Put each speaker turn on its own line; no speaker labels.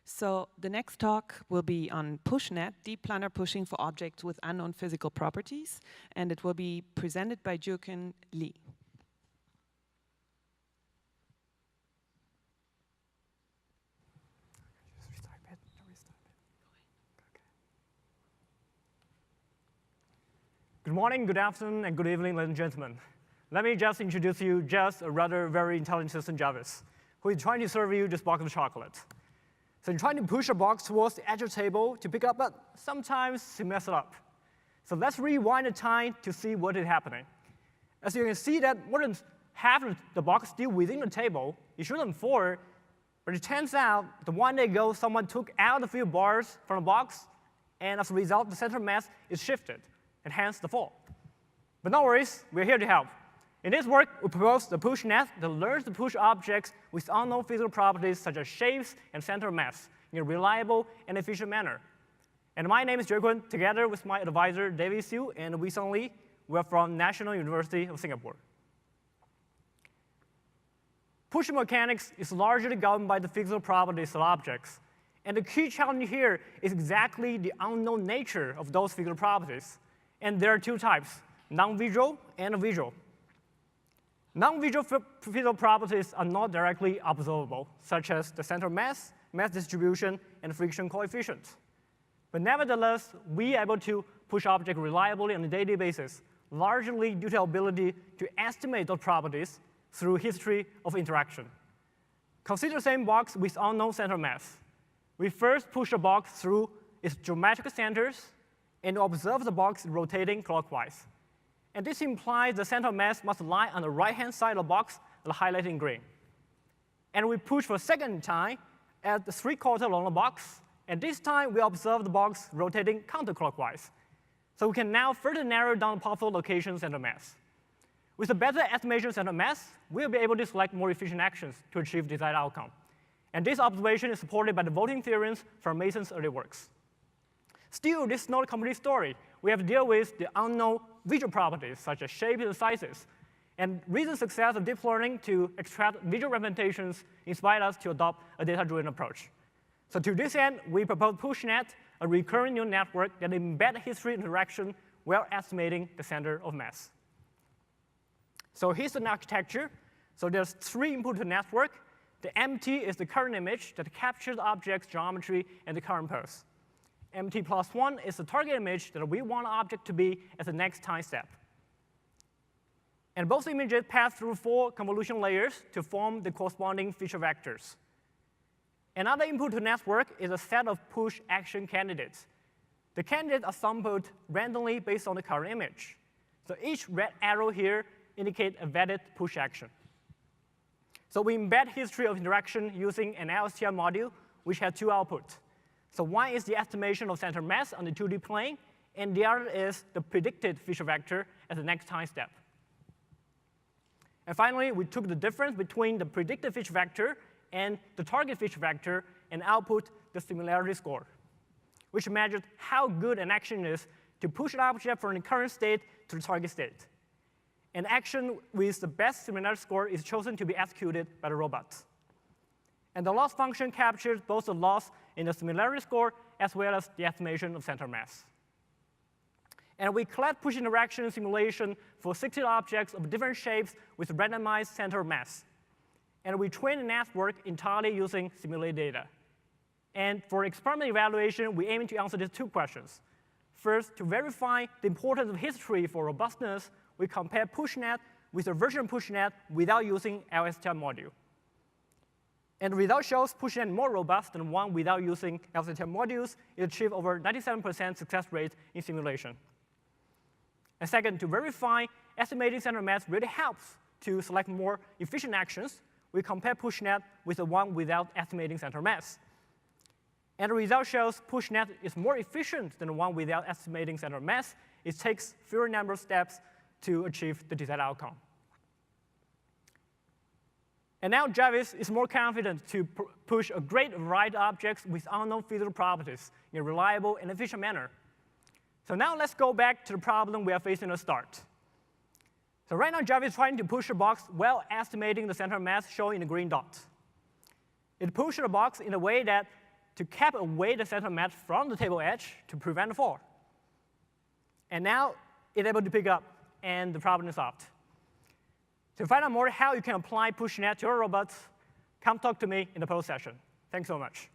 So the next talk will be on PushNet, deep planar pushing for objects with unknown physical properties, and it will be presented by Jürgen Lee.
Good morning, good afternoon, and good evening, ladies and gentlemen. Let me just introduce you just a rather very intelligent system, Jarvis, who is trying to serve you this box of chocolate. So you're trying to push a box towards the edge of the table to pick up, but sometimes you mess it up. So let's rewind the time to see what is happening. As you can see that more than half of the box still within the table, it shouldn't fall, but it turns out that one day ago, someone took out a few bars from the box, and as a result, the center mass is shifted, and hence the fall. But no worries, we're here to help. In this work, we propose the PushNet that learns to push objects with unknown physical properties such as shapes and center of mass in a reliable and efficient manner. And my name is Jürgen, together with my advisor, David Siu, and Wei Song Lee. We're from National University of Singapore. Pushing mechanics is largely governed by the physical properties of objects. And the key challenge here is exactly the unknown nature of those physical properties. And there are two types, non-visual and visual. Non-visual physical properties are not directly observable, such as the center of mass, mass distribution, and friction coefficient. But nevertheless, we are able to push objects reliably on a daily basis, largely due to our ability to estimate those properties through history of interaction. Consider the same box with unknown center of mass. We first push the box through its geometric centers and observe the box rotating clockwise. And this implies the center of mass must lie on the right-hand side of the box, highlighted in green. And we push for a second time at the 3/4 along the box, and this time we observe the box rotating counterclockwise. So we can now further narrow down the possible locations center of mass. With a better estimation of center of mass, we'll be able to select more efficient actions to achieve desired outcome. And this observation is supported by the voting theorems from Mason's early works. Still, this is not a complete story. We have to deal with the unknown visual properties, such as shapes and sizes. And recent success of deep learning to extract visual representations inspired us to adopt a data-driven approach. So to this end, we propose PushNet, a recurrent neural network that embeds history interaction while estimating the center of mass. So here's an architecture. So there's 3 inputs to the network. The MT is the current image that captures the object's geometry and the current pose. MT plus 1 is the target image that we want the object to be at the next time step. And both images pass through 4 convolution layers to form the corresponding feature vectors. Another input to the network is a set of push action candidates. The candidates are sampled randomly based on the current image. So each red arrow here indicates a vetted push action. So we embed history of interaction using an LSTM module, which has 2 outputs. So one is the estimation of center mass on the 2D plane, and the other is the predicted feature vector at the next time step. And finally, we took the difference between the predicted feature vector and the target feature vector and output the similarity score, which measures how good an action is to push an object from the current state to the target state. An action with the best similarity score is chosen to be executed by the robot. And the loss function captures both the loss in the similarity score as well as the estimation of center mass. And we collect push interaction simulation for 60 objects of different shapes with randomized center of mass. And we train the network entirely using simulated data. And for experimental evaluation, we aim to answer these 2 questions. First, to verify the importance of history for robustness, we compare PushNet with a version of PushNet without using LSTM module. And the result shows PushNet more robust than one without using LSTM modules. It achieved over 97% success rate in simulation. And second, to verify estimating center of mass really helps to select more efficient actions. We compare PushNet with the one without estimating center of mass. And the result shows PushNet is more efficient than the one without estimating center of mass. It takes fewer number of steps to achieve the desired outcome. And now Jarvis is more confident to push a great variety of objects with unknown physical properties in a reliable and efficient manner. So now let's go back to the problem we are facing at the start. So right now, Jarvis is trying to push a box while estimating the center of mass shown in the green dot. It pushes the box in a way that to cap away the center mat from the table edge to prevent the fall. And now it's able to pick up, and the problem is solved. To find out more how you can apply PushNet to your robots, come talk to me in the post session. Thanks so much.